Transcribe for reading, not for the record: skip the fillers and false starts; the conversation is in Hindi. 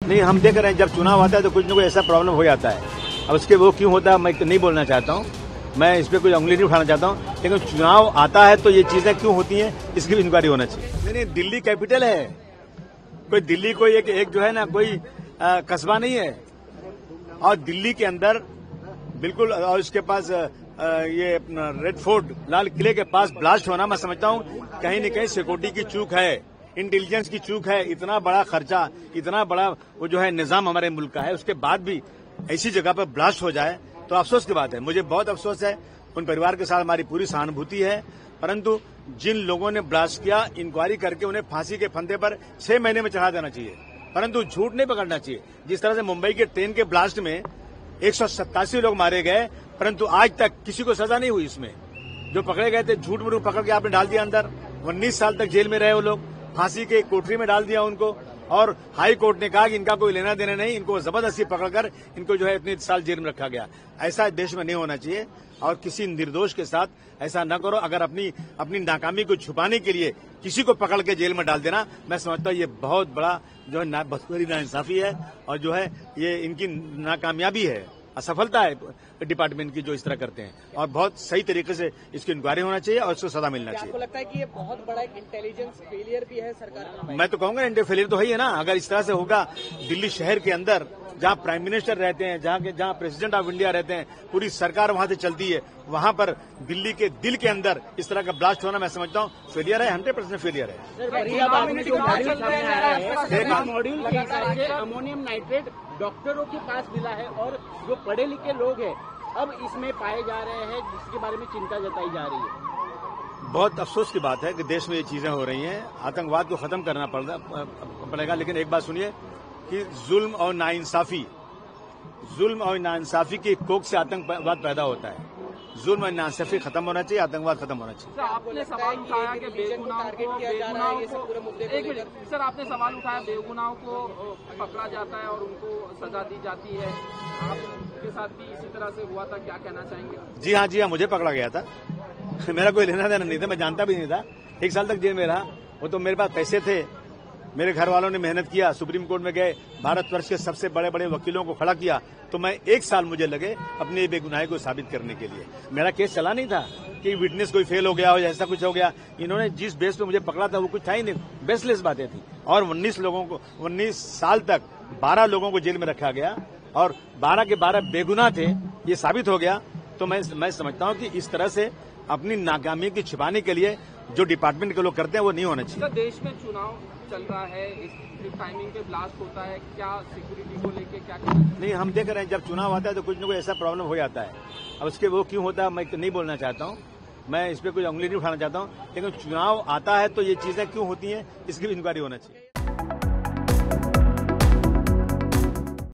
नहीं, हम देख रहे हैं जब चुनाव आता है तो कुछ न कुछ ऐसा प्रॉब्लम हो जाता है। अब उसके वो क्यों होता है मैं नहीं बोलना चाहता हूँ, मैं इस पर कोई उंगली नहीं उठाना चाहता हूँ, लेकिन चुनाव आता है तो ये चीजें क्यों होती हैं इसकी भी इंक्वायरी होना चाहिए। नहीं, दिल्ली कैपिटल है, कोई दिल्ली कोई एक जो है ना कोई कस्बा नहीं है। और दिल्ली के अंदर बिल्कुल, और इसके पास ये अपना रेड फोर्ट लाल किले के पास ब्लास्ट होना, मैं समझता हूँ कहीं न कहीं सिक्योरिटी की चूक है, इंटेलिजेंस की चूक है। इतना बड़ा खर्चा, इतना बड़ा वो जो है निजाम हमारे मुल्क का है, उसके बाद भी ऐसी जगह पर ब्लास्ट हो जाए तो अफसोस की बात है। मुझे बहुत अफसोस है, उन परिवार के साथ हमारी पूरी सहानुभूति है, परंतु जिन लोगों ने ब्लास्ट किया, इंक्वायरी करके उन्हें फांसी के फंदे पर 6 महीने में चढ़ा देना चाहिए, परंतु झूठ नहीं पकड़ना चाहिए। जिस तरह से मुंबई के ट्रेन के ब्लास्ट में 187 लोग मारे गए, परंतु आज तक किसी को सजा नहीं हुई। इसमें जो पकड़े गए थे झूठ मूठ पकड़ के आपने डाल दिया अंदर, 19 साल तक जेल में रहे वो लोग, फांसी के कोठरी में डाल दिया उनको, और हाई कोर्ट ने कहा कि इनका कोई लेना देना नहीं, इनको जबरदस्ती पकड़कर इनको जो है इतने साल जेल में रखा गया। ऐसा देश में नहीं होना चाहिए और किसी निर्दोष के साथ ऐसा न करो। अगर अपनी नाकामी को छुपाने के लिए किसी को पकड़ के जेल में डाल देना, मैं समझता हूँ ये बहुत बड़ा जो है बहुत बड़ी नाइंसाफी है, और जो है ये इनकी नाकामयाबी है, असफलता है डिपार्टमेंट की जो इस तरह करते हैं, और बहुत सही तरीके से इसकी इंक्वायरी होना चाहिए और उसको सजा मिलना चाहिए। आपको लगता है कि ये बहुत बड़ा एक इंटेलिजेंस फेलियर भी है सरकार का? मैं तो कहूंगा इंडिया फेलियर तो है ही है ना। अगर इस तरह से होगा, दिल्ली शहर के अंदर जहां प्राइम मिनिस्टर रहते हैं, जहां प्रेसिडेंट ऑफ इंडिया रहते हैं, पूरी सरकार वहां से चलती है, वहां पर दिल्ली के दिल के अंदर इस तरह का ब्लास्ट होना, मैं समझता हूँ फेलियर है, 100% फेलियर है। अमोनियम नाइट्रेट डॉक्टरों के पास मिला है और जो पढ़े लिखे लोग हैं अब इसमें पाए जा रहे हैं, जिसके बारे में चिंता जताई जा रही है। बहुत अफसोस की बात है कि देश में ये चीजें हो रही हैं। आतंकवाद को खत्म करना पड़ेगा, लेकिन एक बात सुनिए कि जुल्म और नाइंसाफी की कोख से आतंकवाद पैदा होता है। जुल्म और नाइंसाफी खत्म होना चाहिए, आतंकवाद खत्म होना चाहिए। सर, आपने सवाल उठाया कि बेगुनाहों को पकड़ा जाता है और उनको सजा दी जाती है, आपके साथ भी इसी तरह से हुआ था, क्या कहना चाहेंगे? जी हाँ, मुझे पकड़ा गया था। मेरा कोई लेना देना नहीं था, मैं जानता भी नहीं था। 1 साल तक जेल में रहा। वो तो मेरे पास पैसे थे, मेरे घर वालों ने मेहनत किया, सुप्रीम कोर्ट में गए, भारतवर्ष के सबसे बड़े बड़े वकीलों को खड़ा किया, तो मैं 1 साल मुझे लगे अपनी बेगुनाही को साबित करने के लिए। मेरा केस चला नहीं था कि विटनेस कोई फेल हो गया हो, ऐसा कुछ हो गया। इन्होंने जिस बेस पे मुझे पकड़ा था वो कुछ था ही नहीं, बेसलेस बातें थी। और 19 साल तक 12 लोगों को जेल में रखा गया और 12 के 12 बेगुनाह थे, ये साबित हो गया। तो मैं समझता हूँ कि इस तरह से अपनी नाकामी की छिपाने के लिए जो डिपार्टमेंट के लोग करते हैं वो नहीं होना चाहिए। देश में चुनाव चल रहा है, इस टाइमिंग पे ब्लास्ट होता है, क्या सिक्योरिटी को लेके क्या नहीं, हम देख रहे हैं जब चुनाव आता है तो कुछ न कुछ ऐसा प्रॉब्लम हो जाता है। अब उसके वो क्यों होता है मैं नहीं बोलना चाहता हूँ, मैं इस पर कोई उंगली नहीं उठाना चाहता हूँ, लेकिन चुनाव आता है तो ये चीजें क्यों होती हैं इसकी भी इंक्वायरी होना चाहिए।